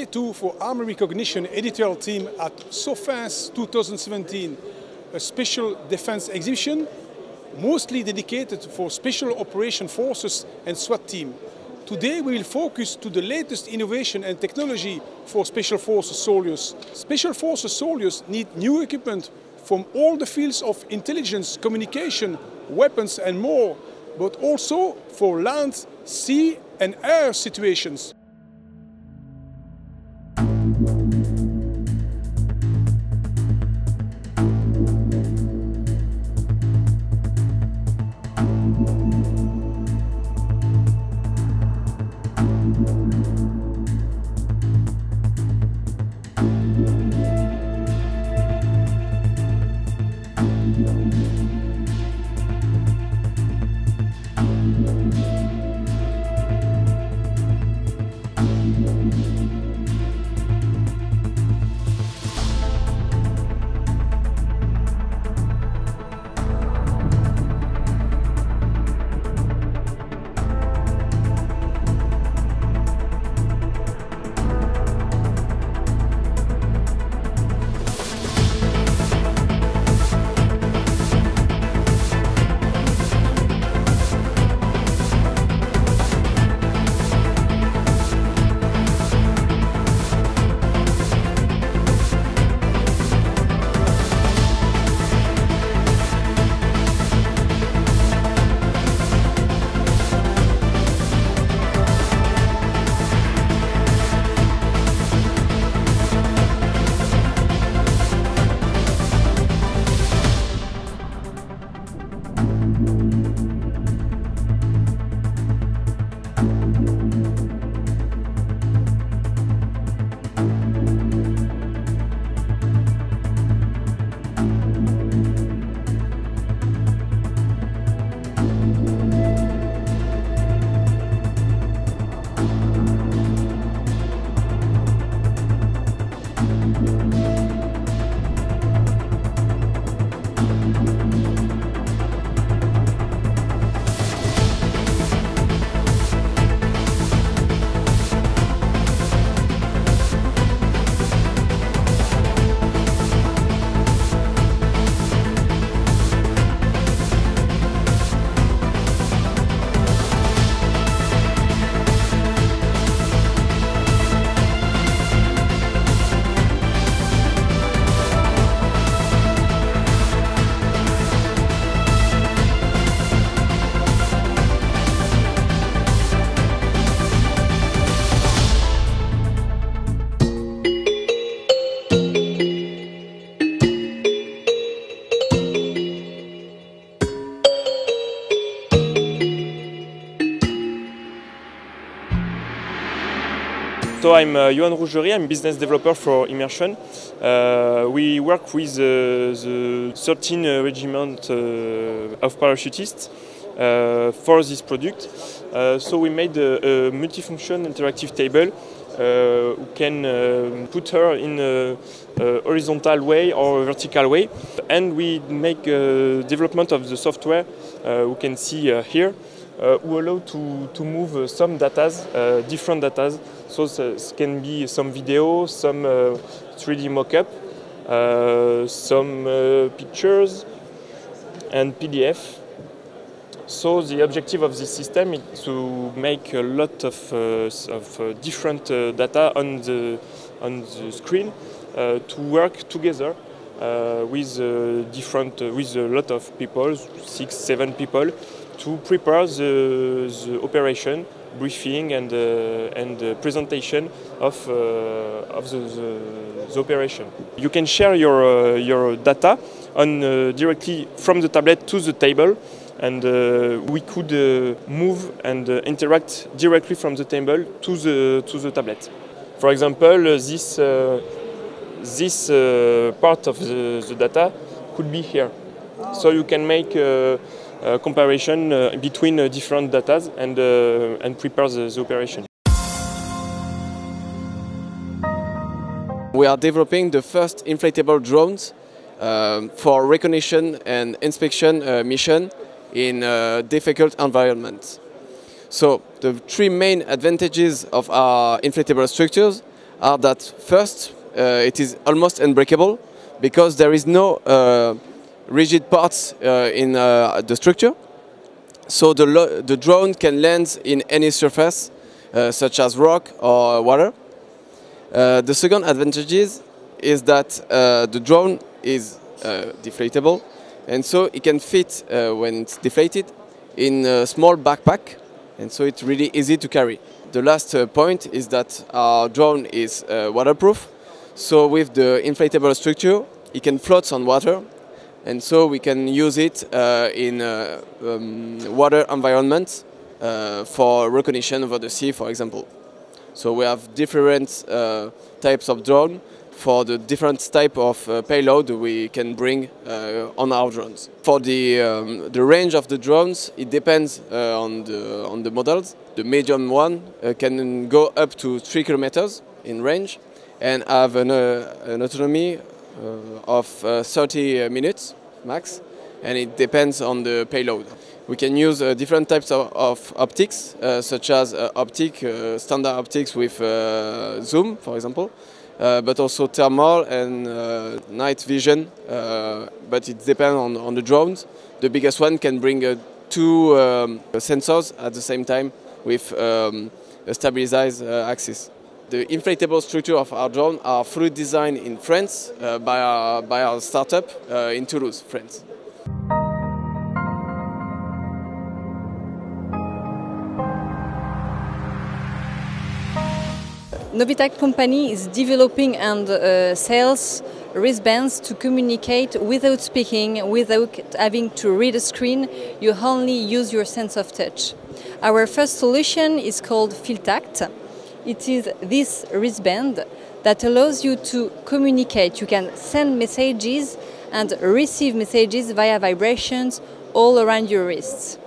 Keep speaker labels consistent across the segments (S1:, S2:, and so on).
S1: too for Army Recognition editorial team at SOFINS 2017, a special defense exhibition mostly dedicated for Special Operation Forces and SWAT team. Today we will focus to the latest innovation and technology for Special Forces soldiers. Special Forces soldiers need new equipment from all the fields of intelligence, communication, weapons and more, but also for land, sea and air situations.
S2: So I'm Johan Rougerie, I'm business developer for Immersion. We work with the 13th Regiment of Parachutists for this product. So we made a multifunction interactive table who can put her in a horizontal way or a vertical way. And we make development of the software we can see here. Who allow to move some datas, different datas. So it can be some video, some 3D mock-up, some pictures and PDF. So the objective of this system is to make a lot of different data on the screen to work together with with a lot of people, 6-7 people, to prepare the operation, briefing and presentation of the operation. You can share your data directly from the tablet to the table, and we could move and interact directly from the table to the tablet. For example, this part of the data could be here, so you can make comparison between different data and prepare the operation.
S3: We are developing the first inflatable drones for recognition and inspection mission in difficult environments. So the three main advantages of our inflatable structures are that first, it is almost unbreakable because there is no rigid parts in the structure. So the drone can land in any surface, such as rock or water. The second advantage is that the drone is deflatable, and so it can fit, when it's deflated, in a small backpack, and so it's really easy to carry. The last point is that our drone is waterproof, so with the inflatable structure, it can float on water, and so we can use it in water environments for reconnaissance over the sea, for example. So we have different types of drone for the different type of payload we can bring on our drones. For the range of the drones, it depends on the models. The medium one can go up to 3 kilometers in range and have an autonomy of 30 minutes max, and it depends on the payload. We can use different types of optics, such as standard optics with zoom, for example, but also thermal and night vision, but it depends on the drones. The biggest one can bring 2 sensors at the same time with a stabilized axis. The inflatable structure of our drone are fully designed in France by our startup in Toulouse, France.
S4: Novitec company is developing and sells wristbands to communicate without speaking, without having to read a screen. You only use your sense of touch. Our first solution is called FieldTact. It is this wristband that allows you to communicate. You can send messages and receive messages via vibrations all around your wrists.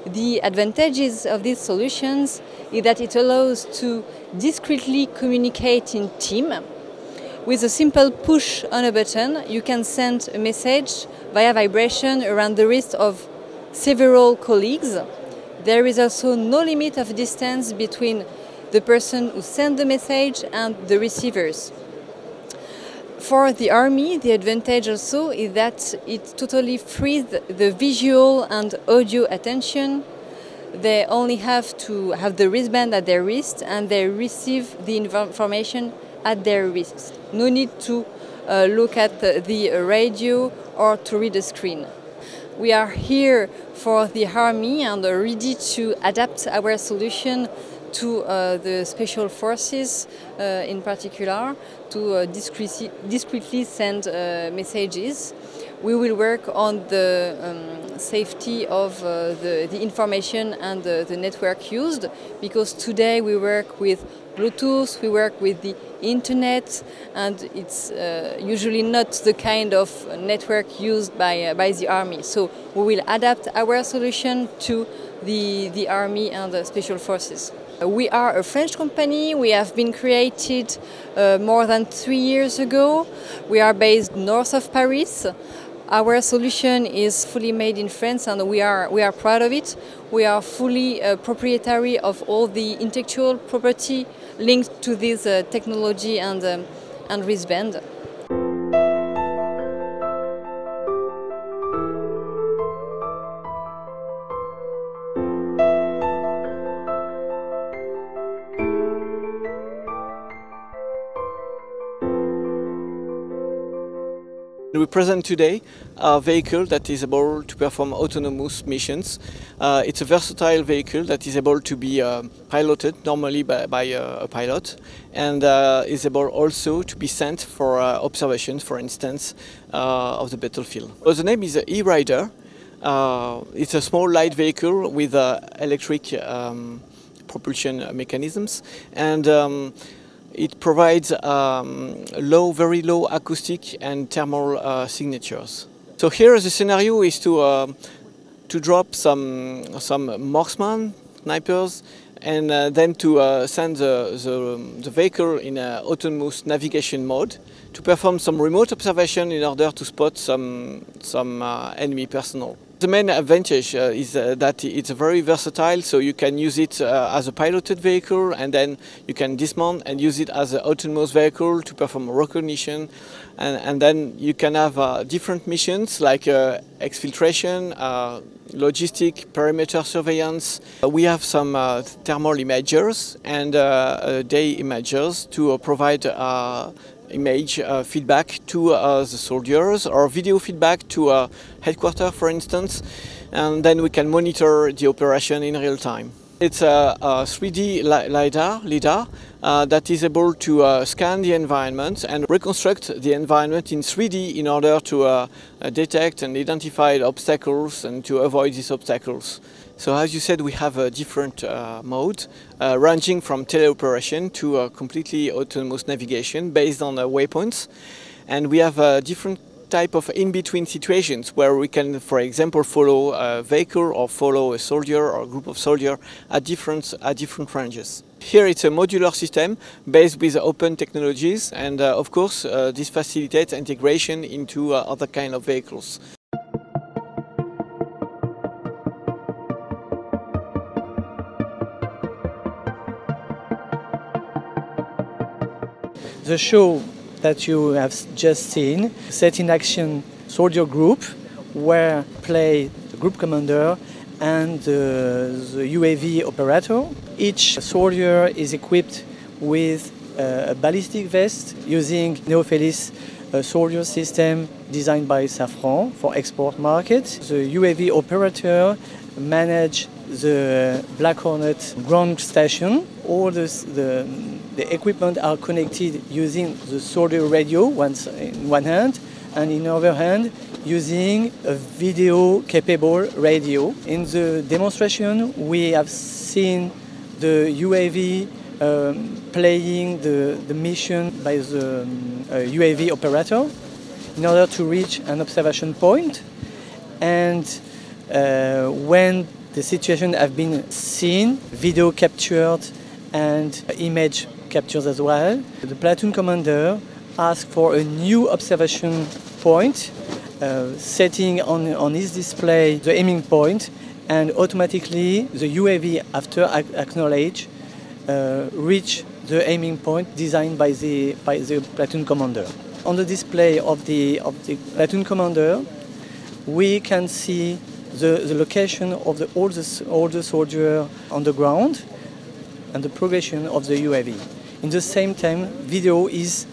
S4: The advantages of these solutions is that it allows to discreetly communicate in team. With a simple push on a button, you can send a message via vibration around the wrist of several colleagues. There is also no limit of distance between the person who sends the message and the receivers. For the army, the advantage also is that it totally frees the visual and audio attention. They only have to have the wristband at their wrist and they receive the information at their wrist. No need to look at the radio or to read the screen. We are here for the army and are ready to adapt our solution to the special forces in particular, to discreetly send messages. We will work on the safety of the information and the network used, because today we work with Bluetooth, we work with the internet, and it's usually not the kind of network used by the army. So we will adapt our solution to the army and the special forces. We are a French company. We have been created more than 3 years ago. We are based north of Paris. Our solution is fully made in France and we are proud of it. We are fully proprietary of all the intellectual property linked to this technology and wristband.
S5: We present today a vehicle that is able to perform autonomous missions. It's a versatile vehicle that is able to be piloted normally by a pilot, and is able also to be sent for observation, for instance, of the battlefield. So the name is E-Rider. It's a small light vehicle with electric propulsion mechanisms, and it provides very low acoustic and thermal signatures. So here the scenario is to drop some marksman, snipers, and then to send the vehicle in autonomous navigation mode to perform some remote observation in order to spot some enemy personnel. The main advantage is that it's very versatile, so you can use it as a piloted vehicle, and then you can dismount and use it as an autonomous vehicle to perform recognition, and then you can have different missions like exfiltration, logistic, perimeter surveillance. We have some thermal imagers and day imagers to provide image feedback to the soldiers, or video feedback to headquarters, for instance, and then we can monitor the operation in real time. It's a 3D LiDAR that is able to scan the environment and reconstruct the environment in 3D in order to detect and identify obstacles and to avoid these obstacles. So as you said, we have a different mode ranging from teleoperation to completely autonomous navigation based on waypoints, and we have a different type of in-between situations where we can, for example, follow a vehicle or follow a soldier or a group of soldiers at different ranges. Here it's a modular system based with open technologies, and of course this facilitates integration into other kind of vehicles.
S6: The show that you have just seen set in action soldier group, where play the group commander and the UAV operator. Each soldier is equipped with a ballistic vest using Neophelis soldier system designed by Safran for export market. The UAV operator manage the Black Hornet ground station. All the equipment are connected using the soldier radio in one hand, and in the other hand using a video capable radio. In the demonstration we have seen the UAV playing the mission by the UAV operator in order to reach an observation point, and when the situation have been seen, video captured and image captured as well, the platoon commander asked for a new observation point, setting on his display the aiming point, and automatically the UAV, after acknowledge, reach the aiming point designed by the platoon commander. On the display of the platoon commander, we can see the location of all the soldiers on the ground and the progression of the UAV. In the same time, video is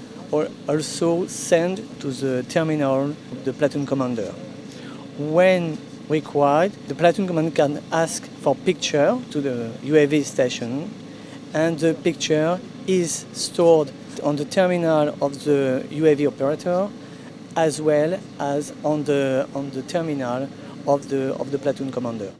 S6: also sent to the terminal of the platoon commander. When required, the platoon commander can ask for picture to the UAV station, and the picture is stored on the terminal of the UAV operator as well as on the terminal of the platoon commander.